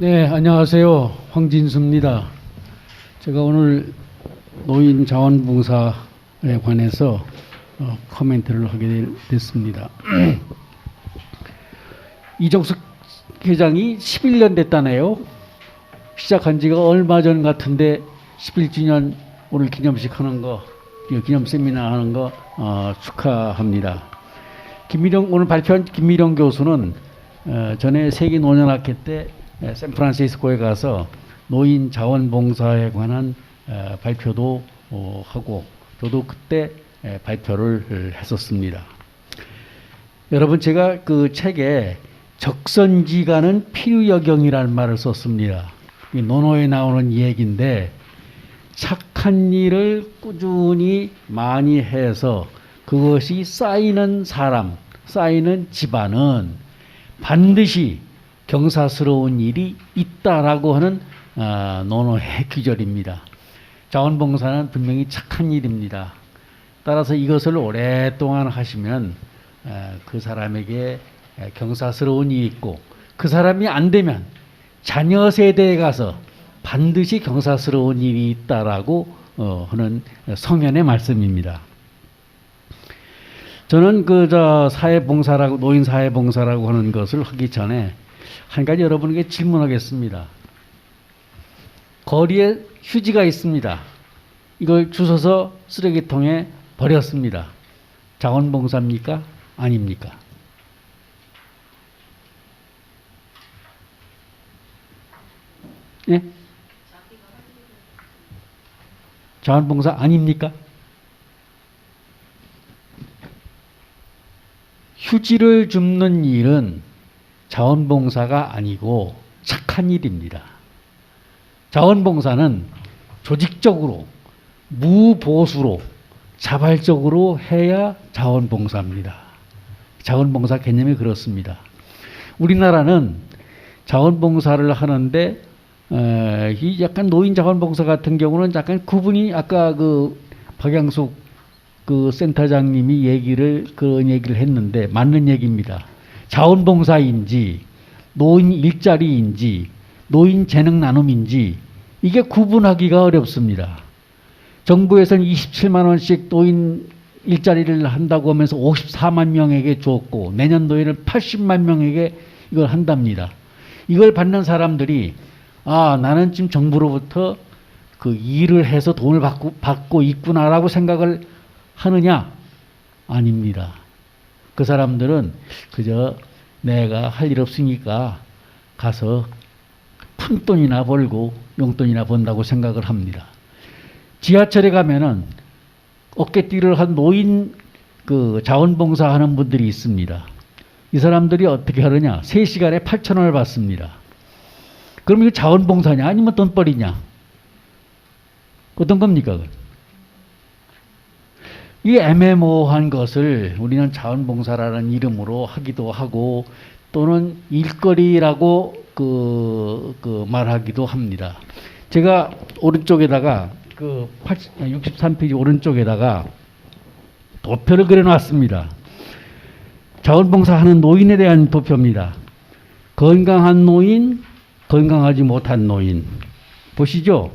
네, 안녕하세요. 황진수입니다. 제가 오늘 노인 자원봉사에 관해서 코멘트를 하게 됐습니다. 이정숙 회장이 11년 됐다네요. 시작한 지가 얼마 전 같은데 11주년 오늘 기념식 하는 거, 기념 세미나 하는 거 축하합니다. 오늘 발표한 김미령 교수는 전에 세계 노년학회 때 샌프란시스코에 가서 노인 자원봉사에 관한 발표도 하고 저도 그때 발표를 했었습니다. 여러분, 제가 그 책에 적선지가는 필요여경이라는 말을 썼습니다. 논어에 나오는 얘기인데 착한 일을 꾸준히 많이 해서 그것이 쌓이는 사람, 쌓이는 집안은 반드시 경사스러운 일이 있다라고 하는 논어의 귀절입니다. 자원봉사는 분명히 착한 일입니다. 따라서 이것을 오랫동안 하시면 그 사람에게 경사스러운 일이 있고, 그 사람이 안 되면 자녀 세대에 가서 반드시 경사스러운 일이 있다라고 하는 성현의 말씀입니다. 저는 사회봉사라고, 노인 사회봉사라고 하는 것을 하기 전에 한 가지 여러분에게 질문하겠습니다. 거리에 휴지가 있습니다. 이걸 주워서 쓰레기통에 버렸습니다. 자원봉사입니까? 아닙니까? 예? 자원봉사 아닙니까? 휴지를 줍는 일은 자원봉사가 아니고 착한 일입니다. 자원봉사는 조직적으로, 무보수로, 자발적으로 해야 자원봉사입니다. 자원봉사 개념이 그렇습니다. 우리나라는 자원봉사를 하는데 이 약간 노인 자원봉사 같은 경우는 약간 구분이, 아까 박양숙 센터장님이 그런 얘기를 했는데 맞는 얘기입니다. 자원봉사인지 노인 일자리인지 노인 재능 나눔인지 이게 구분하기가 어렵습니다. 정부에서는 27만 원씩 노인 일자리를 한다고 하면서 54만 명에게 줬고 내년도에는 80만 명에게 이걸 한답니다. 이걸 받는 사람들이 나는 지금 정부로부터 그 일을 해서 돈을 받고 있구나라고 생각을 하느냐? 아닙니다. 그 사람들은 그저 내가 할 일 없으니까 가서 푼돈이나 벌고 용돈이나 번다고 생각을 합니다. 지하철에 가면은 어깨띠를 한 노인 자원봉사 하는 분들이 있습니다. 이 사람들이 어떻게 하느냐? 3시간에 8,000원을 받습니다. 그럼 이거 자원봉사냐? 아니면 돈벌이냐? 어떤 겁니까? 이 애매모호한 것을 우리는 자원봉사라는 이름으로 하기도 하고 또는 일거리라고 말하기도 합니다. 제가 오른쪽에다가 63페이지 오른쪽에다가 도표를 그려놨습니다. 자원봉사하는 노인에 대한 도표입니다. 건강한 노인, 건강하지 못한 노인. 보시죠.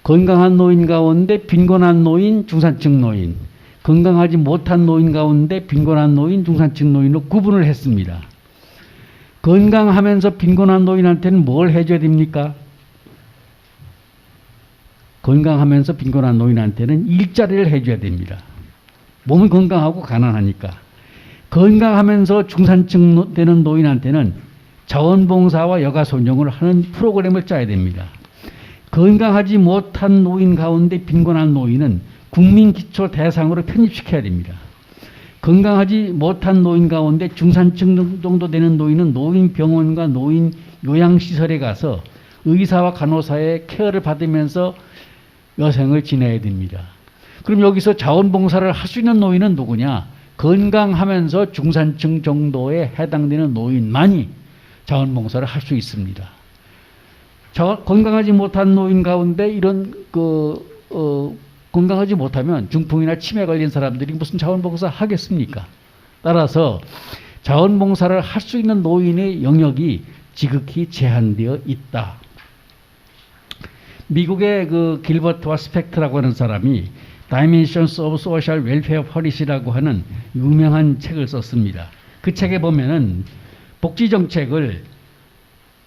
건강한 노인 가운데 빈곤한 노인, 중산층 노인, 건강하지 못한 노인 가운데 빈곤한 노인, 중산층 노인으로 구분을 했습니다. 건강하면서 빈곤한 노인한테는 뭘 해줘야 됩니까? 건강하면서 빈곤한 노인한테는 일자리를 해줘야 됩니다. 몸이 건강하고 가난하니까. 건강하면서 중산층 되는 노인한테는 자원봉사와 여가손용을 하는 프로그램을 짜야 됩니다. 건강하지 못한 노인 가운데 빈곤한 노인은 국민기초 대상으로 편입시켜야 됩니다. 건강하지 못한 노인 가운데 중산층 정도 되는 노인은 노인병원과 노인 요양시설에 가서 의사와 간호사의 케어를 받으면서 여생을 지내야 됩니다. 그럼 여기서 자원봉사를 할 수 있는 노인은 누구냐? 건강하면서 중산층 정도에 해당되는 노인만이 자원봉사를 할 수 있습니다. 건강하지 못한 노인 가운데 이런 건강하지 못하면 중풍이나 치매 걸린 사람들이 무슨 자원봉사 하겠습니까? 따라서 자원봉사를 할 수 있는 노인의 영역이 지극히 제한되어 있다. 미국의 그 길버트와 스펙트라고 하는 사람이 Dimensions of Social Welfare Policy라고 하는 유명한 책을 썼습니다. 그 책에 보면은 복지 정책을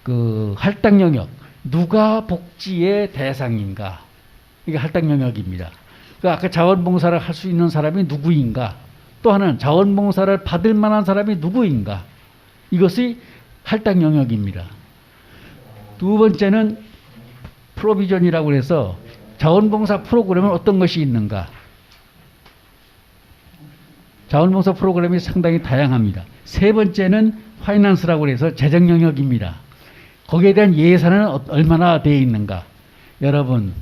그 할당 영역, 누가 복지의 대상인가, 이게 할당 영역입니다. 그 아까 자원봉사를 할 수 있는 사람이 누구인가, 또 하나는 자원봉사를 받을 만한 사람이 누구인가, 이것이 할당 영역입니다. 두 번째는 프로비전이라고 해서 자원봉사 프로그램은 어떤 것이 있는가. 자원봉사 프로그램이 상당히 다양합니다. 세 번째는 파이낸스라고 해서 재정 영역입니다. 거기에 대한 예산은 얼마나 되어 있는가. 여러분,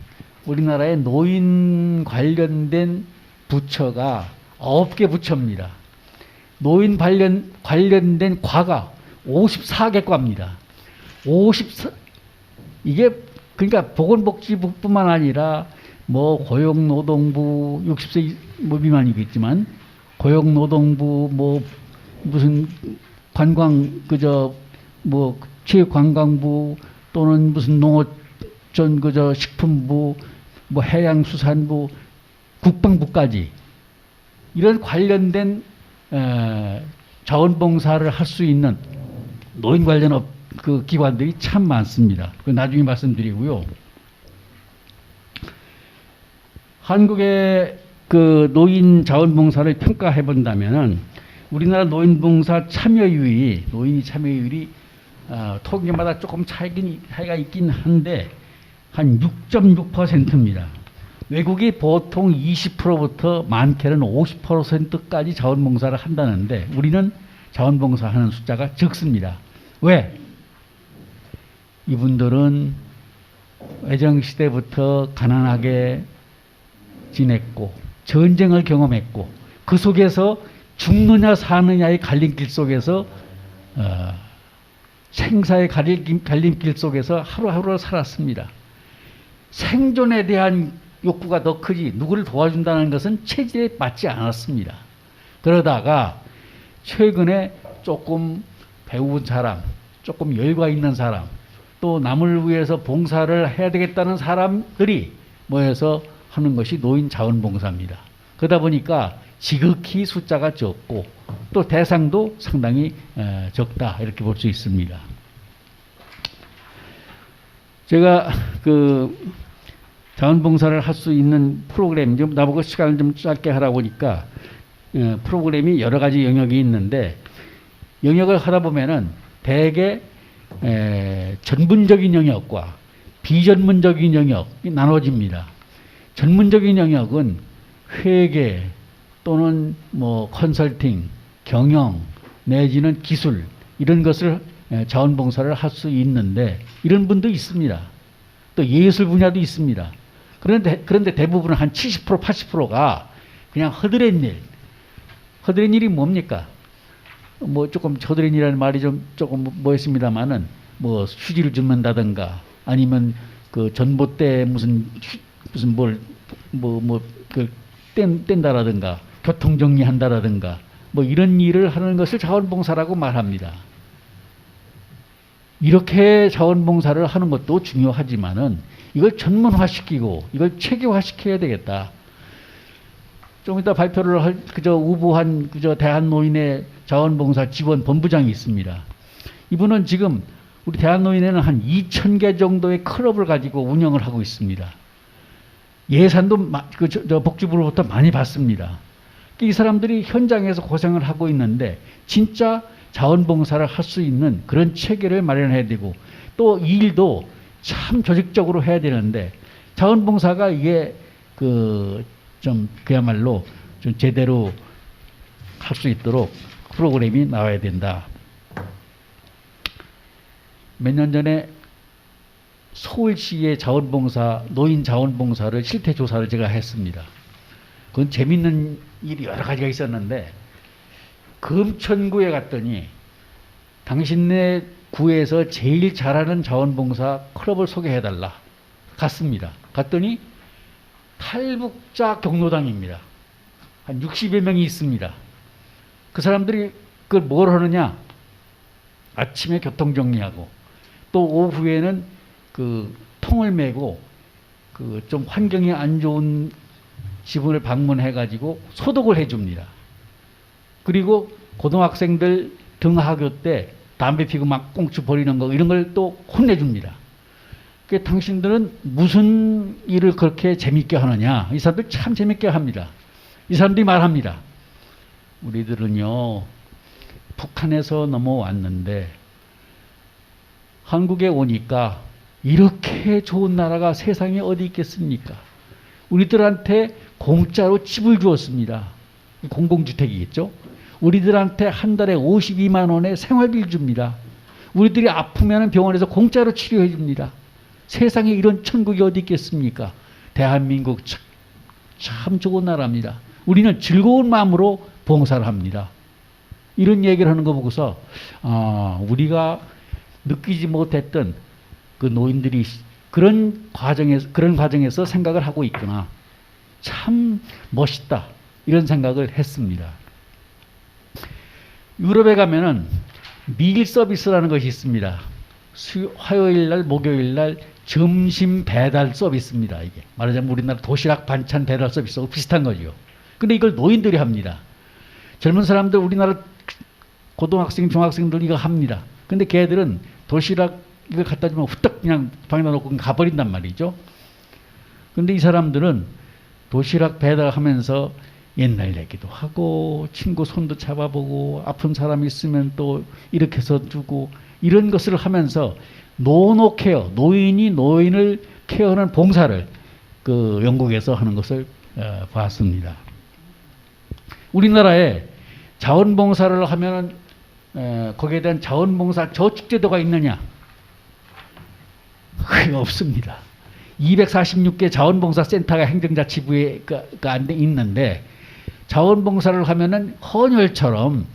우리나라의 노인 관련된 부처가 9개 부처입니다. 노인 관련된 과가 54개 과입니다. 이게 그러니까 보건복지부뿐만 아니라 뭐 고용노동부 60세 뭐 미만이겠지만 고용노동부 뭐 무슨 관광 그저 뭐 체육관광부 또는 무슨 농어촌 그저 식품부 뭐 해양수산부 국방부까지 이런 관련된 자원봉사를 할 수 있는 노인 관련 그 기관들이 참 많습니다. 그 나중에 말씀드리고요. 한국의 그 노인 자원봉사를 평가해 본다면은 우리나라 노인봉사 참여율이 노인이 참여율이 통계마다 조금 차이가 있긴 한데 한 6.6%입니다. 외국이 보통 20%부터 많게는 50%까지 자원봉사를 한다는데 우리는 자원봉사하는 숫자가 적습니다. 왜? 이분들은 외정시대부터 가난하게 지냈고 전쟁을 경험했고 그 속에서 죽느냐 사느냐의 갈림길 속에서 생사의 갈림길 속에서 하루하루를 살았습니다. 생존에 대한 욕구가 더 크지 누구를 도와준다는 것은 체질에 맞지 않았습니다. 그러다가 최근에 조금 배운 사람, 조금 여유가 있는 사람, 또 남을 위해서 봉사를 해야 되겠다는 사람들이 모여서 하는 것이 노인 자원봉사입니다. 그러다 보니까 지극히 숫자가 적고 또 대상도 상당히 적다 이렇게 볼 수 있습니다. 제가 그 자원봉사를 할 수 있는 프로그램 좀 나보고 시간을 좀 짧게 하라고 하니까 프로그램이 여러 가지 영역이 있는데 영역을 하다 보면은 대개 전문적인 영역과 비전문적인 영역이 나눠집니다. 전문적인 영역은 회계 또는 뭐 컨설팅, 경영 내지는 기술 이런 것을 자원봉사를 할 수 있는데 이런 분도 있습니다. 또 예술 분야도 있습니다. 그런데 대부분은 한 70% 80%가 그냥 허드렛 일. 허드렛 일이 뭡니까? 뭐 조금 허드렛 일이라는 말이 좀 조금 뭐였습니다만은 뭐 휴지를 줍는다든가 아니면 그 전봇대 무슨 뭘 그 뗀다라든가 교통 정리한다라든가 뭐 이런 일을 하는 것을 자원봉사라고 말합니다. 이렇게 자원봉사를 하는 것도 중요하지만은 이걸 전문화시키고 이걸 체계화시켜야 되겠다. 좀 이따 발표를 할 그저 우부한 그저 대한노인의 자원봉사 지원 본부장이 있습니다. 이분은 지금 우리 대한노인에는 한 2,000개 정도의 클럽을 가지고 운영을 하고 있습니다. 예산도 복지부로부터 많이 받습니다. 이 사람들이 현장에서 고생을 하고 있는데 진짜 자원봉사를 할 수 있는 그런 체계를 마련해야 되고 또 이 일도 참 조직적으로 해야 되는데 자원봉사가 이게 그야말로 좀 제대로 할 수 있도록 프로그램이 나와야 된다. 몇 년 전에 서울시의 자원봉사, 노인 자원봉사를 실태조사를 제가 했습니다. 그건 재밌는 일이 여러 가지가 있었는데 금천구에 갔더니 당신네 구에서 제일 잘하는 자원봉사 클럽을 소개해달라. 갔습니다. 갔더니 탈북자 경로당입니다. 한 60여 명이 있습니다. 그 사람들이 그걸 뭘 하느냐? 아침에 교통 정리하고 또 오후에는 그 통을 메고 그 좀 환경이 안 좋은 집을 방문해 가지고 소독을 해 줍니다. 그리고 고등학생들 등하교 때 담배 피고 막 꽁초 버리는 거 이런 걸 또 혼내 줍니다. 그 당신들은 무슨 일을 그렇게 재밌게 하느냐? 이 사람들 참 재밌게 합니다. 이 사람들이 말합니다. 우리들은요, 북한에서 넘어왔는데 한국에 오니까 이렇게 좋은 나라가 세상에 어디 있겠습니까? 우리들한테 공짜로 집을 주었습니다. 공공주택이겠죠? 우리들한테 한 달에 52만 원의 생활비를 줍니다. 우리들이 아프면 병원에서 공짜로 치료해 줍니다. 세상에 이런 천국이 어디 있겠습니까? 대한민국 참 좋은 나라입니다. 우리는 즐거운 마음으로 봉사를 합니다. 이런 얘기를 하는 거 보고서 우리가 느끼지 못했던 그 노인들이 그런 과정에서 생각을 하고 있구나. 참 멋있다. 이런 생각을 했습니다. 유럽에 가면은 밀 서비스라는 것이 있습니다. 화요일 날, 목요일 날 점심 배달 서비스입니다. 이게 말하자면 우리나라 도시락 반찬 배달 서비스하고 비슷한 거죠. 근데 이걸 노인들이 합니다. 젊은 사람들, 우리나라 고등학생, 중학생들 이거 합니다. 근데 걔들은 도시락 이걸 갖다 주면 후딱 그냥 방에다 놓고 가버린단 말이죠. 근데 이 사람들은 도시락 배달하면서 옛날 얘기도 하고 친구 손도 잡아보고 아픈 사람 있으면 또 이렇게 해서 주고 이런 것을 하면서 노노 케어, 노인이 노인을 케어하는 봉사를 그 영국에서 하는 것을 봤습니다. 우리나라에 자원봉사를 하면은 거기에 대한 자원봉사 저축제도가 있느냐? 그게 없습니다. 246개 자원봉사 센터가 행정자치부에 안에 있는데 자원봉사를 하면은 헌혈처럼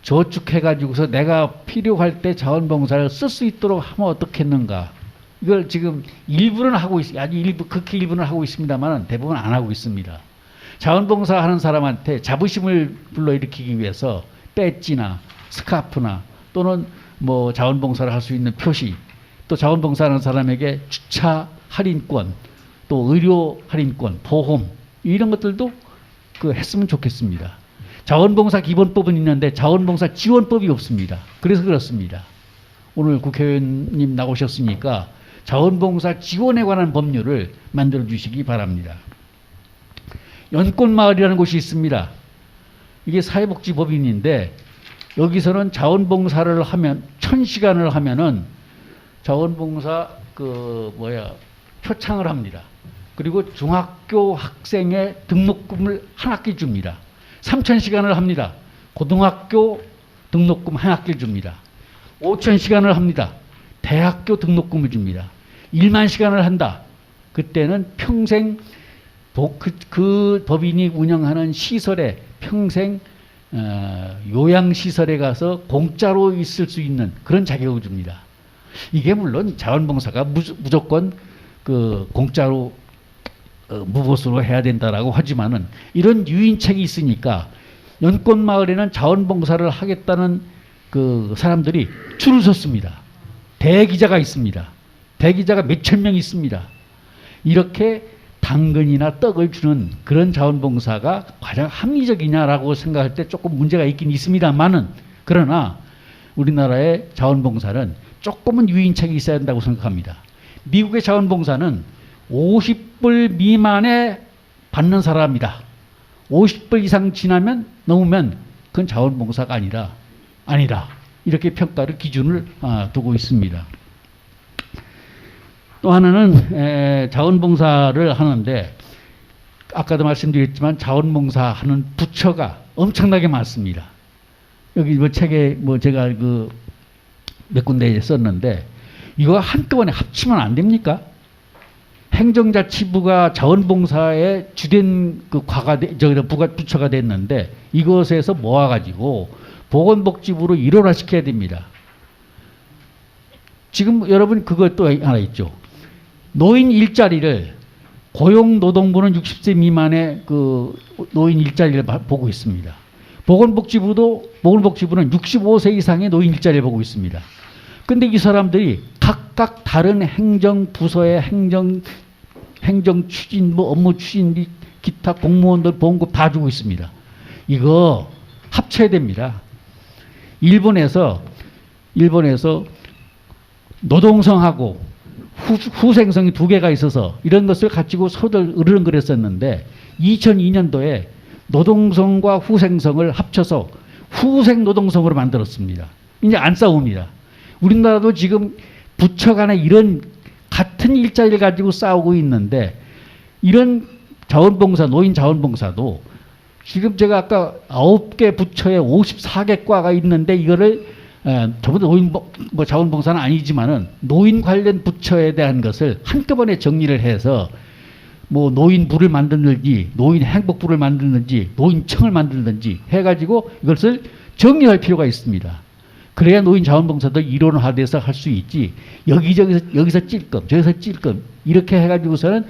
저축해가지고서 내가 필요할 때 자원봉사를 쓸 수 있도록 하면 어떻겠는가? 이걸 지금 일부는 하고 아주 극히 일부는 하고 있습니다만 대부분 안 하고 있습니다. 자원봉사 하는 사람한테 자부심을 불러일으키기 위해서 배지나 스카프나 또는 뭐 자원봉사를 할 수 있는 표시, 또 자원봉사하는 사람에게 주차 할인권, 또 의료 할인권, 보험 이런 것들도 했으면 좋겠습니다. 자원봉사 기본법은 있는데 자원봉사 지원법이 없습니다. 그래서 그렇습니다. 오늘 국회의원님 나오셨으니까 자원봉사 지원에 관한 법률을 만들어 주시기 바랍니다. 연꽃마을이라는 곳이 있습니다. 이게 사회복지법인인데 여기서는 자원봉사를 하면 1000시간을 하면은 자원봉사 표창을 합니다. 그리고 중학교 학생의 등록금을 한 학기 줍니다. 3000시간을 합니다. 고등학교 등록금 한 학기를 줍니다. 5000시간을 합니다. 대학교 등록금을 줍니다. 1만 시간을 한다. 그때는 평생 그 법인이 운영하는 시설에 평생 요양시설에 가서 공짜로 있을 수 있는 그런 자격을 줍니다. 이게 물론 자원봉사가 무조건 공짜로 무보수로 해야 된다라고 하지만은 이런 유인책이 있으니까 연꽃마을에는 자원봉사를 하겠다는 사람들이 줄을 섰습니다. 대기자가 있습니다. 대기자가 몇천 명 있습니다. 이렇게 당근이나 떡을 주는 그런 자원봉사가 가장 합리적이냐라고 생각할 때 조금 문제가 있긴 있습니다만은 그러나 우리나라의 자원봉사는 조금은 유인책이 있어야 된다고 생각합니다. 미국의 자원봉사는 50불 미만에 받는 사람이다. 50불 이상 넘으면 그건 자원봉사가 아니다. 이렇게 평가를 기준을 두고 있습니다. 또 하나는 자원봉사를 하는데 아까도 말씀드렸지만 자원봉사하는 부처가 엄청나게 많습니다. 여기 책에 제가 몇 군데에 썼는데 이거 한꺼번에 합치면 안 됩니까? 행정자치부가 자원봉사의 주된 부처가 됐는데 이것에서 모아가지고 보건복지부로 일원화시켜야 됩니다. 지금 여러분 그것도 하나 있죠. 노인 일자리를 고용노동부는 60세 미만의 노인 일자리를 보고 있습니다. 보건복지부는 65세 이상의 노인 일자리를 보고 있습니다. 근데 이 사람들이 각각 다른 행정부서의 행정 추진, 뭐 업무 추진, 기타 공무원들 보험금 다 주고 있습니다. 이거 합쳐야 됩니다. 일본에서 노동성하고 후생성이 두 개가 있어서 이런 것을 가지고 서들 으르렁거렸었는데 2002년도에 노동성과 후생성을 합쳐서 후생 노동성으로 만들었습니다. 이제 안 싸웁니다. 우리나라도 지금 부처 간에 이런 같은 일자리를 가지고 싸우고 있는데 이런 자원봉사, 노인 자원봉사도 지금 제가 아까 9개 부처에 54개 과가 있는데 이거를 저보다 노인 자원봉사는 아니지만은 노인 관련 부처에 대한 것을 한꺼번에 정리를 해서 뭐 노인부를 만드는지 노인 행복부를 만드는지 노인청을 만드는지 해가지고 이것을 정리할 필요가 있습니다. 그래야 노인 자원봉사도 이론화돼서 할 수 있지. 여기서 찔끔 저기서 찔끔 이렇게 해가지고서는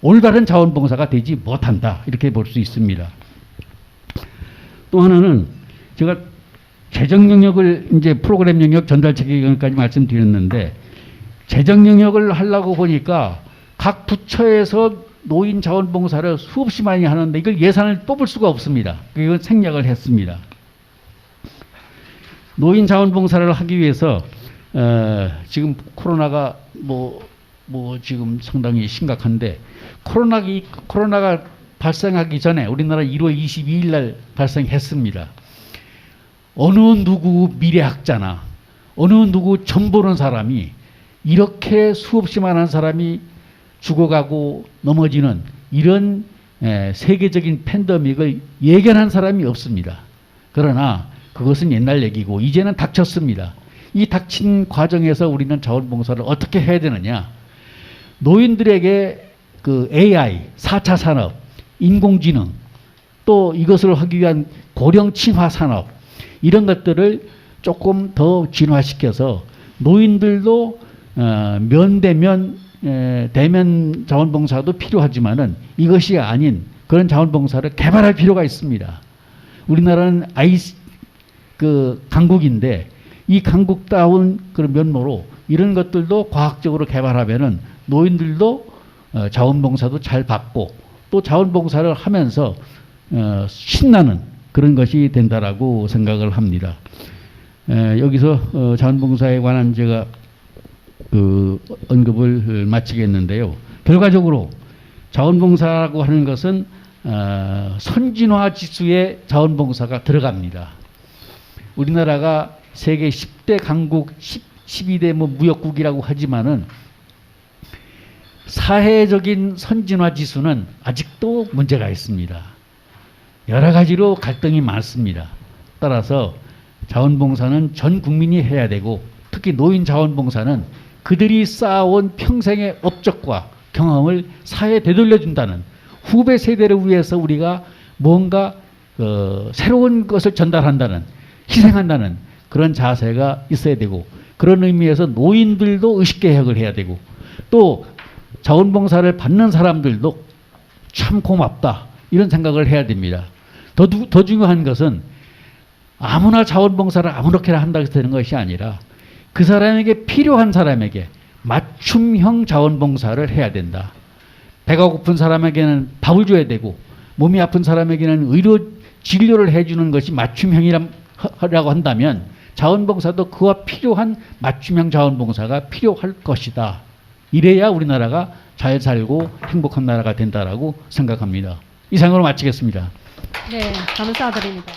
올바른 자원봉사가 되지 못한다. 이렇게 볼 수 있습니다. 또 하나는 제가 재정 영역을 이제 프로그램 영역, 전달체계 영역까지 말씀드렸는데 재정 영역을 하려고 보니까 각 부처에서 노인 자원봉사를 수없이 많이 하는데 이걸 예산을 뽑을 수가 없습니다. 이건 생략을 했습니다. 노인 자원봉사를 하기 위해서 지금 코로나가 지금 상당히 심각한데 코로나가 발생하기 전에 우리나라 1월 22일 날 발생했습니다. 어느 누구 미래학자나 어느 누구 점 보는 사람이 이렇게 수없이 많은 사람이 죽어가고 넘어지는 이런 세계적인 팬데믹을 예견한 사람이 없습니다. 그러나 그것은 옛날 얘기고 이제는 닥쳤습니다. 이 닥친 과정에서 우리는 자원봉사를 어떻게 해야 되느냐. 노인들에게 그 AI, 4차 산업, 인공지능 또 이것을 하기 위한 고령 친화 산업 이런 것들을 조금 더 진화시켜서 노인들도 대면 자원봉사도 필요하지만은 이것이 아닌 그런 자원봉사를 개발할 필요가 있습니다. 우리나라는 강국인데 이 강국다운 그런 면모로 이런 것들도 과학적으로 개발하면은 노인들도 자원봉사도 잘 받고 또 자원봉사를 하면서 신나는 그런 것이 된다라고 생각을 합니다. 여기서 자원봉사에 관한 제가 언급을 마치겠는데요. 결과적으로 자원봉사라고 하는 것은 선진화 지수에 자원봉사가 들어갑니다. 우리나라가 세계 10대 강국, 12대 무역국이라고 하지만은 사회적인 선진화 지수는 아직도 문제가 있습니다. 여러 가지로 갈등이 많습니다. 따라서 자원봉사는 전 국민이 해야 되고 특히 노인 자원봉사는 그들이 쌓아온 평생의 업적과 경험을 사회에 되돌려준다는 후배 세대를 위해서 우리가 뭔가 새로운 것을 전달한다는 희생한다는 그런 자세가 있어야 되고 그런 의미에서 노인들도 의식개혁을 해야 되고 또 자원봉사를 받는 사람들도 참 고맙다 이런 생각을 해야 됩니다. 더 중요한 것은 아무나 자원봉사를 아무렇게나 한다고 해서 되는 것이 아니라 그 사람에게 필요한 사람에게 맞춤형 자원봉사를 해야 된다. 배가 고픈 사람에게는 밥을 줘야 되고 몸이 아픈 사람에게는 진료를 해주는 것이 맞춤형이라고 한다면 자원봉사도 그와 필요한 맞춤형 자원봉사가 필요할 것이다. 이래야 우리나라가 잘 살고 행복한 나라가 된다라고 생각합니다. 이상으로 마치겠습니다. 네, 감사드립니다.